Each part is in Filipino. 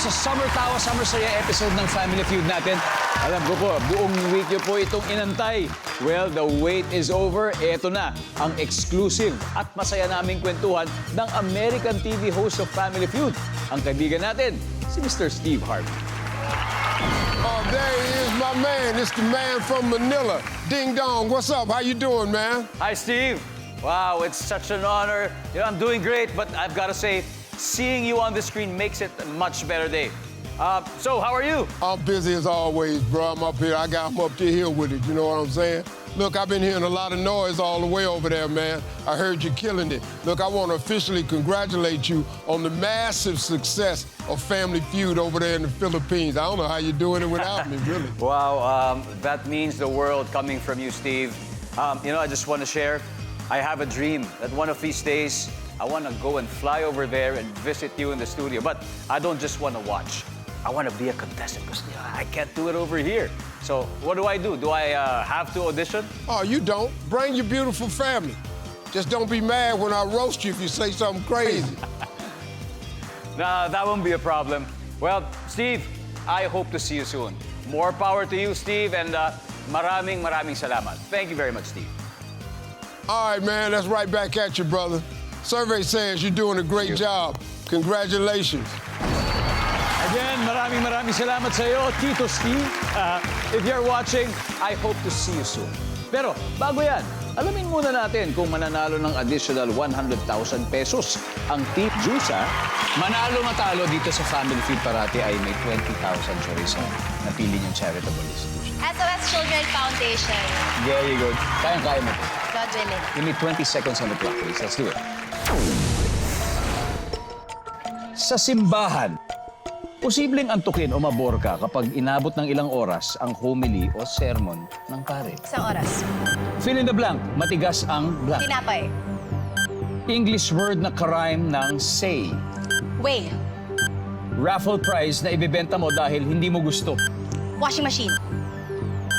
sa Summer Tawa, Summer Saya episode ng Family Feud natin. Alam ko po, buong week niyo po itong inantay. Well, the wait is over. Eto na, ang exclusive at masaya naming kwentuhan ng American TV host of Family Feud. Ang kaibigan natin, si Mr. Steve Harvey. Oh, there he is, my man. It's the man from Manila. Ding Dong, what's up? How you doing, man? Hi, Steve. Wow, it's such an honor. You know, I'm doing great, but I've got to say, seeing you on the screen makes it a much better day. So, how are you? I'm busy as always, bro. I'm up here. I'm up to here with it. You know what I'm saying? Look, I've been hearing a lot of noise all the way over there, man. I heard you killing it. Look, I want to officially congratulate you on the massive success of Family Feud over there in the Philippines. I don't know how you're doing it without me, really. Wow, that means the world coming from you, Steve. You know, I just want to share, I have a dream that one of these days, I want to go and fly over there and visit you in the studio. But I don't just want to watch. I want to be a contestant because I can't do it over here. So what do? Do I have to audition? Oh, you don't. Bring your beautiful family. Just don't be mad when I roast you if you say something crazy. Nah, that won't be a problem. Well, Steve, I hope to see you soon. More power to you, Steve, and maraming salamat. Thank you very much, Steve. All right, man, that's right back at you, brother. Survey says you're doing a great job. Congratulations. Again, maraming salamat sa iyo, Tito Steve. If you're watching, I hope to see you soon. Pero bago yan, alamin muna natin kung mananalo ng additional 100,000 pesos ang Tip Juice, Manalo matalo dito sa Family Feud parati ay may 20,000 choice na napili niyong charitable institution. SOS Children Foundation. Very good. Kayang-kaya mo. God willing. Give me 20 seconds on the clock, please. Let's do it. Sa simbahan, posibleng antukin o mabor ka kapag inabot ng ilang oras ang homily o sermon ng pare. Isang oras. Fill in the blank. Matigas ang blank. Tinapay. English word na karime ng say. Way. Raffle prize na ibebenta mo dahil hindi mo gusto. Washing machine.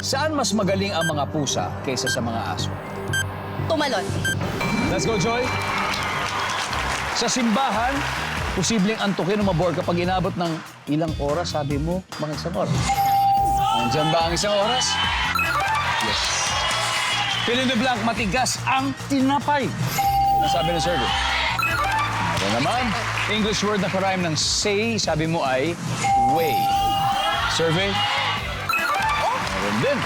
Saan mas magaling ang mga pusa kaysa sa mga aso? Tumalon. Let's go, Joy. Sa simbahan, posibleng antukin o mabor kapag inabot ng ilang oras, sabi mo, mga isang oras. Nandiyan ba ang isang oras? Yes. Fill in the blank, matigas ang tinapay. Ano sabi ng survey? Ano naman? English word na karime ng say, sabi mo ay way. Survey? Meron din.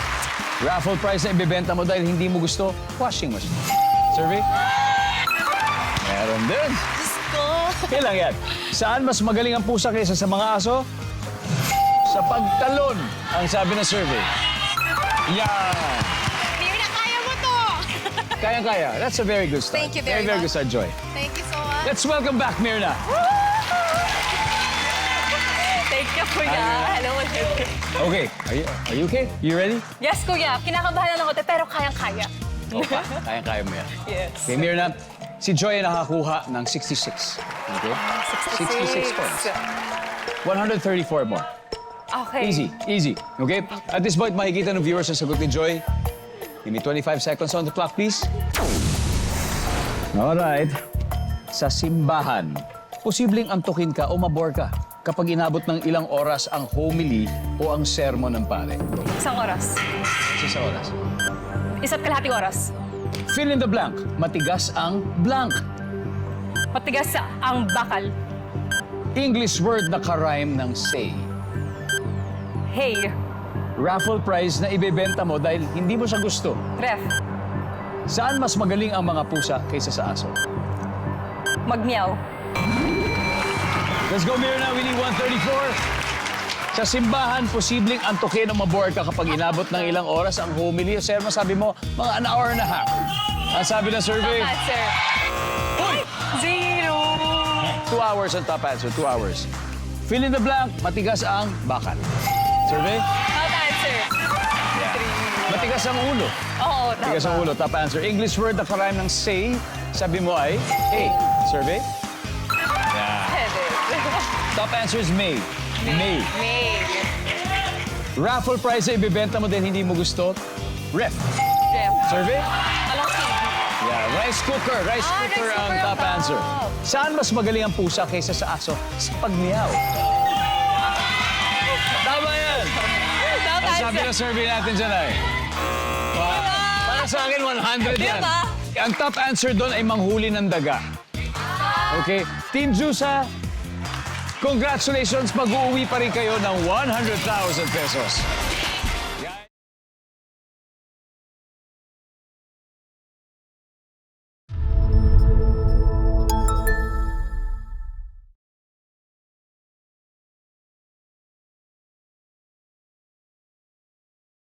Raffle prize na ibebenta mo dahil hindi mo gusto, washing machine. Survey? Meron din. Diyos ko. Kailang yan. Saan mas magaling ang pusa kaysa sa mga aso? Sa pagtalon, ang sabi ng survey. Yan. Mirna, kaya mo to. Kayang-kaya. That's a very good start. Thank you very Very much. good start, Joy. Thank you so much. Let's welcome back, Mirna. Thank you, Kuya. Hello. Okay. Are you okay? You ready? Yes, Kuya. Kinakabahan lang ako, pero kayang-kaya. Okay. Kayang-kaya mo yan. Yes. Okay, Mirna. Si Joy ay nakakuha ng 66. Okay? 66 points. 134 more. Okay. Easy. Okay? At this point, makikita ng viewers ang sagot ni Joy. Give me 25 seconds on the clock, please. Alright. Sa simbahan, posibleng antukin ka o mabor ka kapag inabot ng ilang oras ang homily o ang sermon ng pare. Isang oras. Sa oras. Isa't kalahating oras. Fill in the blank. Matigas ang blank. Matigas ang bakal. English word na karime ng say. Hey. Raffle prize na ibebenta mo dahil hindi mo siya gusto. Ref. Saan mas magaling ang mga pusa kaysa sa aso? Magmeow. Let's go, Mirna. We need 134. Sa simbahan, posibleng antukin o mabor ka kapag inabot ng ilang oras ang homily o sermon. Sabi mo, mga an hour and a half. Ang sabi ng survey, Top answer. Uy! 0. 2 hours ang top answer, 2 hours. Fill in the blank, matigas ang bakal. Survey? Top answer. Matigas ang ulo. Oo, tama. Matigas ang ulo, top answer. English word na karime ng say, sabi mo ay hey. Survey? Top answer is May. May. May. Raffle prize na ibibenta mo din hindi mo gusto. Ref. Ref. Survey? Talong TV. Yeah, rice cooker. Rice cooker ang top answer. Saan mas magaling ang pusa kaysa sa aso? Sa pagmiyaw. sabi answer. na survey natin dyan ay? Wow. Para sa akin, 100 yan. Diba? Ang top answer doon ay manghuli ng daga. Okay? Team Jusa, congratulations. Mag-uuwi pa rin kayo ng 100,000 pesos.